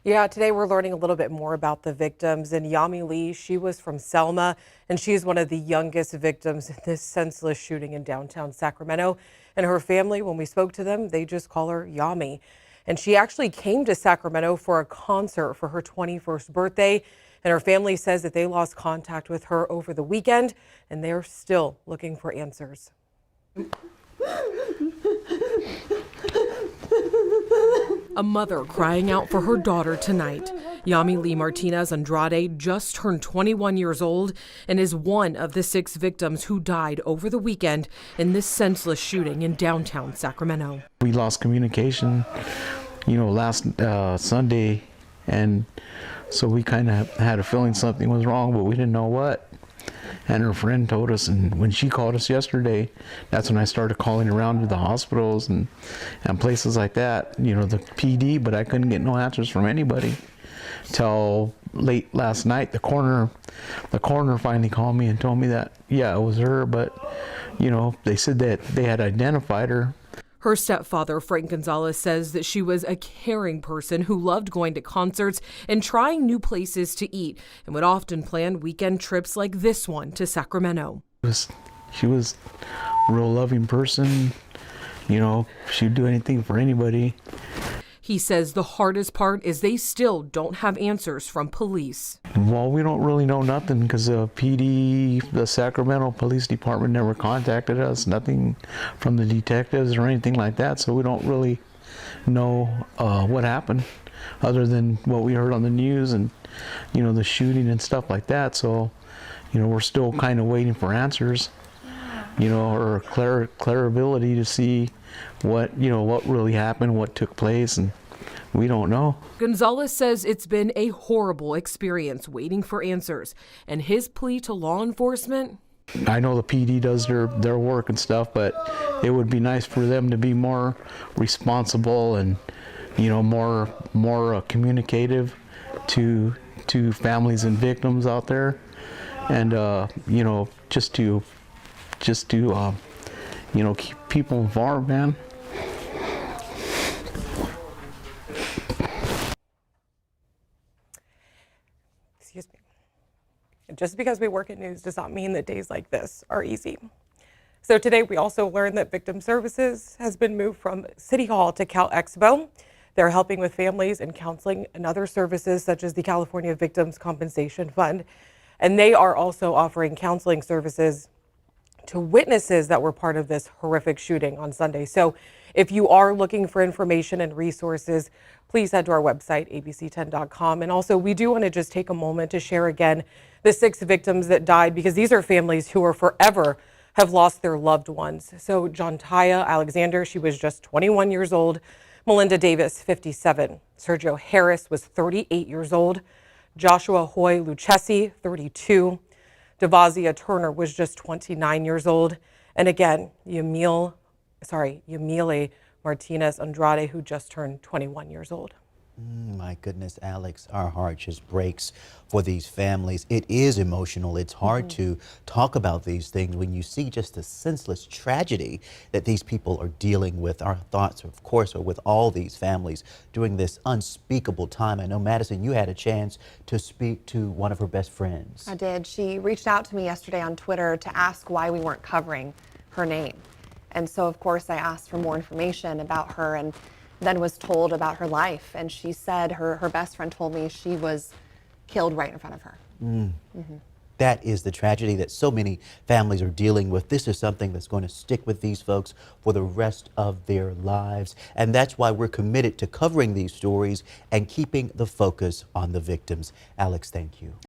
Yeah, today we're learning a little bit more about the victims. And Yamile, she was from Selma, and she's one of the youngest victims in this senseless shooting in downtown Sacramento. And her family, when we spoke to them, they just call her Yami. And she actually came to Sacramento for a concert for her 21st birthday. And her family says that they lost contact with her over the weekend, and they're still looking for answers. A mother crying out for her daughter tonight. Yamile Martinez-Andrade just turned 21 years old and is one of the 6 victims who died over the weekend in this senseless shooting in downtown Sacramento. We lost communication, last Sunday, and so we kind of had a feeling something was wrong, but we didn't know what. And her friend told us, and when she called us yesterday, that's when I started calling around to the hospitals and places like that, the PD, but I couldn't get no answers from anybody. Till late last night, the coroner finally called me and told me that, yeah, it was her, but, they said that they had identified her. Her stepfather, Frank Gonzalez, says that she was a caring person who loved going to concerts and trying new places to eat and would often plan weekend trips like this one to Sacramento. She was a real loving person. She'd do anything for anybody. He says the hardest part is they still don't have answers from police. Well, we don't really know nothing because the PD, the Sacramento Police Department never contacted us, nothing from the detectives or anything like that, so we don't really know what happened other than what we heard on the news and, the shooting and stuff like that. So, we're still kind of waiting for answers, or clarity to see what really happened, what took place, and we don't know. Gonzalez says it's been a horrible experience waiting for answers, and his plea to law enforcement: I know the PD does their work and stuff, but it would be nice for them to be more responsible and more communicative to families and victims out there, and just to keep people informed, man. Excuse me. Just because we work in news does not mean that days like this are easy. So today we also learned that Victim Services has been moved from City Hall to Cal Expo. They're helping with families and counseling and other services such as the California Victims Compensation Fund. And they are also offering counseling services to witnesses that were part of this horrific shooting on Sunday. So if you are looking for information and resources, please head to our website, abc10.com. And also, we do want to just take a moment to share again the 6 victims that died, because these are families who are forever have lost their loved ones. So Jontaya Alexander, she was just 21 years old. Melinda Davis, 57. Sergio Harris was 38 years old. Joshua Hoy Lucchesi, 32. Devazia Turner was just 29 years old. And again, Yamile Martinez-Andrade, who just turned 21 years old. My goodness, Alex, our heart just breaks for these families. It is emotional. It's hard to talk about these things when you see just the senseless tragedy that these people are dealing with. Our thoughts, of course, are with all these families during this unspeakable time. I know, Madison, you had a chance to speak to one of her best friends. I did. She reached out to me yesterday on Twitter to ask why we weren't covering her name. And so, of course, I asked for more information about her and then was told about her life. And she said her best friend told me she was killed right in front of her. That is the tragedy that so many families are dealing with. This is something that's going to stick with these folks for the rest of their lives. And that's why we're committed to covering these stories and keeping the focus on the victims. Alex, thank you.